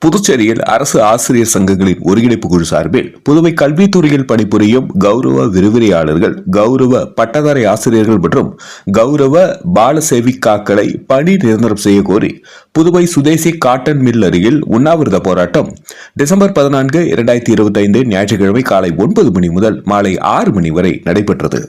புதுச்சேரியில் அரசு ஆசிரியர் சங்கங்களின் ஒருங்கிணைப்பு குழு சார்பில் புதுவை கல்வித்துறையில் பணிபுரியும் கௌரவ விரிவுரையாளர்கள், கௌரவ பட்டதாரி ஆசிரியர்கள் மற்றும் கௌரவ பால சேவிக்காக்களை பணி நிரந்தரம் செய்ய கோரி புதுவை சுதேசி காட்டன் மில் அருகில் உண்ணாவிரத போராட்டம் டிசம்பர் 14, 2025 ஞாயிற்றுக்கிழமை காலை 9 மணி முதல் மாலை 6 மணி வரை நடைபெற்றது.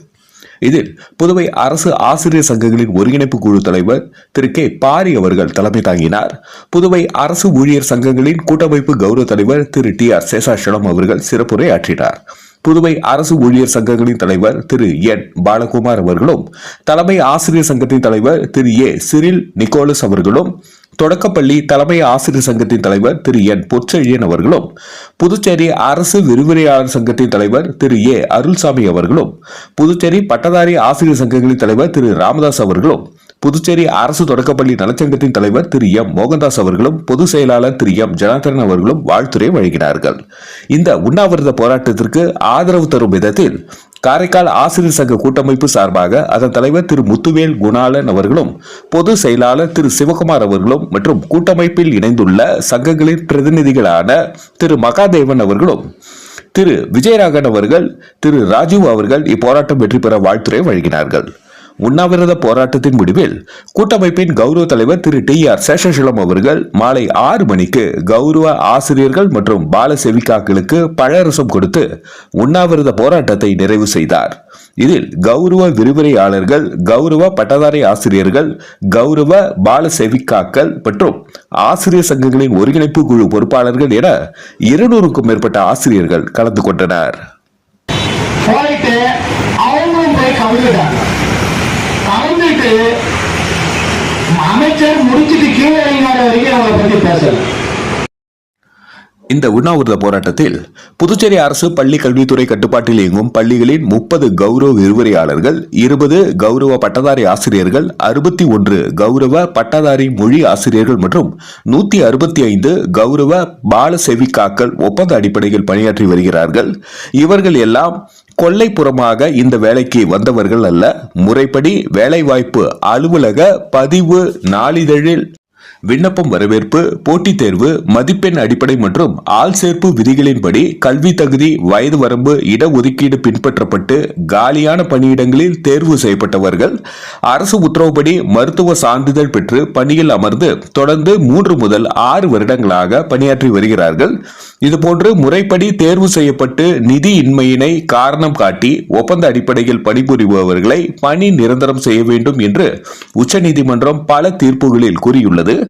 இதில் புதுவை அரசு ஆசிரியர் சங்கங்களின் ஒருங்கிணைப்பு குழு தலைவர் திரு கே பாரி அவர்கள் தலைமை தாங்கினார். புதுவை அரசு ஊழியர் சங்கங்களின் கூட்டமைப்பு கௌரவ தலைவர் திரு டி ஆர் சேஷாசலம் அவர்கள் சிறப்புரை ஆற்றினார். புதுவை அரசு ஊழியர் சங்கங்களின் தலைவர் திரு என் பாலகுமார் அவர்களும், தலைமை ஆசிரியர் சங்கத்தின் தலைவர் திரு ஏ சிரில் நிக்கோலஸ் அவர்களும், தொடக்கப்பள்ளி தலைமை ஆசிரியர் சங்கத்தின் தலைவர் திரு என் பொற்செழியன் அவர்களும், புதுச்சேரி அரசு விரிவுரையாளர் சங்கத்தின் தலைவர் திரு ஏ அருள்சாமி அவர்களும், புதுச்சேரி பட்டதாரி ஆசிரியர் சங்கங்களின் தலைவர் திரு ராமதாஸ் அவர்களும், புதுச்சேரி அரசு தொடக்கப்பள்ளி நலச்சங்கத்தின் தலைவர் திரு எம் மோகன்தாஸ் அவர்களும், பொதுச் செயலாளர் திரு எம் ஜனார்தனன் அவர்களும் வாழ்த்துரை வழங்கினார்கள். இந்த உண்ணாவிரத போராட்டத்திற்கு ஆதரவு தரும் விதத்தில் காரைக்கால் ஆசிரியர் சங்க கூட்டமைப்பு சார்பாக அதன் தலைவர் திரு முத்துவேல் குணாலன் அவர்களும், பொதுச் செயலாளர் திரு சிவகுமார் அவர்களும் மற்றும் கூட்டமைப்பில் இணைந்துள்ள சங்கங்களின் பிரதிநிதிகளான திரு மகாதேவன் அவர்களும், திரு விஜயராகன் அவர்கள், திரு ராஜீவ் அவர்கள் இப்போராட்டம் வெற்றி பெற வாழ்த்துரை வழங்கினார்கள். உண்ணாவிரத போராட்டத்தின் முடிவில் கூட்டமைப்பின் கௌரவ தலைவர் திரு டி ஆர் சேஷாசலம் அவர்கள் மாலை 6 மணிக்கு கௌரவ ஆசிரியர்கள் மற்றும் பால செவிக்காக்களுக்கு பழரசம் கொடுத்து உண்ணாவிரத போராட்டத்தை நிறைவு செய்தார். இதில் கௌரவ விரிவுரையாளர்கள், கௌரவ பட்டதாரி ஆசிரியர்கள், கௌரவ பால செவிக்காக்கள் மற்றும் ஆசிரியர் சங்கங்களின் ஒருங்கிணைப்பு குழு பொறுப்பாளர்கள் என 200க்கும் மேற்பட்ட ஆசிரியர்கள் கலந்து கொண்டனர். அமைச்சர் முடிச்சுட்டு கீழே வரைக்கும் அவங்களை பத்தி பேசல. இந்த உண்ணாவிரத போராட்டத்தில் புதுச்சேரி அரசு பள்ளி கல்வித்துறை கட்டுப்பாட்டில் இயங்கும் பள்ளிகளின் 30 கௌரவ விரிவுரையாளர்கள், 20 கௌரவ பட்டதாரி ஆசிரியர்கள், 61 கௌரவ பட்டதாரி மொழி ஆசிரியர்கள் மற்றும் 165 கௌரவ பால செவிக்காக்கள் ஒப்பந்த அடிப்படையில் பணியாற்றி வருகிறார்கள். இவர்கள் எல்லாம் கொல்லைப்புறமாக இந்த வேலைக்கு வந்தவர்கள் அல்ல. முறைப்படி வேலைவாய்ப்பு அலுவலக பதிவு நாளிதழில் விண்ணப்பம், வரவேற்பு, போட்டித் தேர்வு, மதிப்பெண் அடிப்படை மற்றும் ஆள் சேர்ப்பு விதிகளின்படி கல்வி தகுதி, வயது வரம்பு, இடஒதுக்கீடு பின்பற்றப்பட்டு காலியான பணியிடங்களில் தேர்வு செய்யப்பட்டவர்கள் அரசு உத்தரவுப்படி மருத்துவ சான்றிதழ் பெற்று பணியில் அமர்ந்து தொடர்ந்து 3 முதல் 6 வருடங்களாக பணியாற்றி வருகிறார்கள். இதுபோன்று முறைப்படி தேர்வு செய்யப்பட்டு நிதி இன்மையினை காரணம் காட்டி ஒப்பந்த அடிப்படையில் பணிபுரிபவர்களை பணி நிரந்தரம் செய்ய வேண்டும் என்று உச்சநீதிமன்றம் பல தீர்ப்புகளில் கூறியுள்ளது.